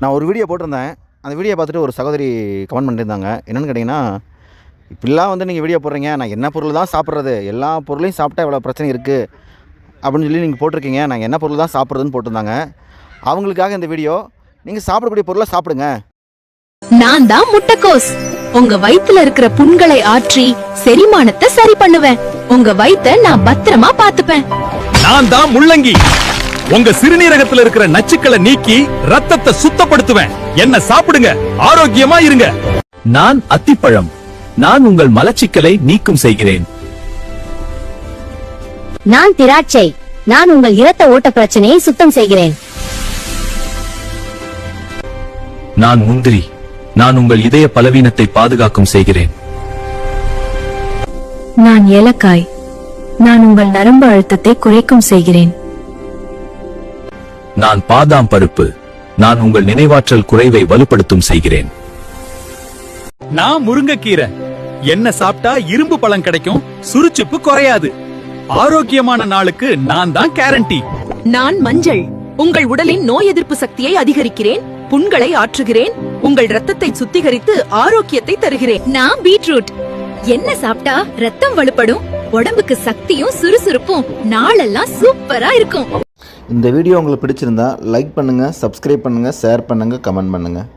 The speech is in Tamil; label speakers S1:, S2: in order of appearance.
S1: நான் ஒரு வீடியோ போட்டிருந்தேன். அந்த வீடியோ பார்த்துட்டு ஒரு சகோதரி கமெண்ட் பண்ணியிருந்தாங்க. என்னென்னு கேட்டிங்கன்னா, இப்படிலாம் வந்து நீங்கள் வீடியோ போடுறீங்க, நான் என்ன பொருள் தான் சாப்பிட்றது, எல்லா பொருளையும் சாப்பிட்டா இவ்வளோ பிரச்சனை இருக்குது அப்படின்னு சொல்லி நீங்கள் போட்டிருக்கீங்க, நாங்கள் என்ன பொருள் தான் சாப்பிட்றதுன்னு போட்டிருந்தாங்க. அவங்களுக்காக இந்த வீடியோ. நீங்கள் சாப்பிடக்கூடிய பொருளை சாப்பிடுங்க.
S2: நான் தான் முட்டைக்கோஸ். உங்க வயித்துல இருக்கிற புண்களை ஆற்றி செரிமானத்தை சரி பண்ணுவேன். உங்க வயித்தை நான் பத்திரமா பாத்துப்பேன்.
S3: நான் தான் முள்ளங்கி. உங்க சிறுநீரகத்துல இருக்கிற நச்சுக்களை நீக்கி ரத்தத்தை சுத்தப்படுத்துவேன். என்ன சாப்பிடுங்க, ஆரோக்கியமா இருங்க.
S4: நான் அத்திப்பழம். நான் உங்கள் மலச்சிக்கலை நீக்கும் செய்கிறேன்.
S5: நான் திராட்சை. நான் உங்கள் இரத்த ஓட்ட பிரச்சனையை சுத்தம் செய்கிறேன்.
S4: நான் முந்திரி. நான் உங்கள் இதய பலவீனத்தை பாதுகாக்கும் செய்கிறேன்.
S2: நான் ஏலக்காய். நான் உங்கள் நரம்பு அழுத்தத்தை குறைக்கும் செய்கிறேன்.
S4: நான் பாதாம் பருப்பு. நான் உங்கள் நினைவாற்றல் குறைவை வலுப்படுத்தும் செய்கிறேன்.
S3: நான் முருங்கைக்கீரை. என்ன சாப்பிட்டா இரும்பு பழம் கிடைக்கும், சுறுச்சுப்பு குறையாது. ஆரோக்கியமான நாளுக்கு நான் தான் கேரண்டி.
S2: நான் மஞ்சள். உங்கள் உடலின் நோய் எதிர்ப்பு சக்தியை அதிகரிக்கிறேன், புண்களை ஆற்றுகிறேன், உங்கள் ரத்தத்தை சுத்திகரித்து ஆரோக்கியத்தை தருகிறேன். நான் பீட்ரூட். என்ன சாப்பிட்டா ரத்தம் வலுப்படும், உடம்புக்கு சக்தியும் சுறுசுறுப்பும், நாளெல்லாம் சூப்பரா இருக்கும்.
S1: இந்த வீடியோ உங்களுக்கு பிடிச்சிருந்தா லைக் பண்ணுங்கள், சப்ஸ்கிரைப் பண்ணுங்கள், ஷேர் பண்ணுங்கள், கமெண்ட் பண்ணுங்கள்.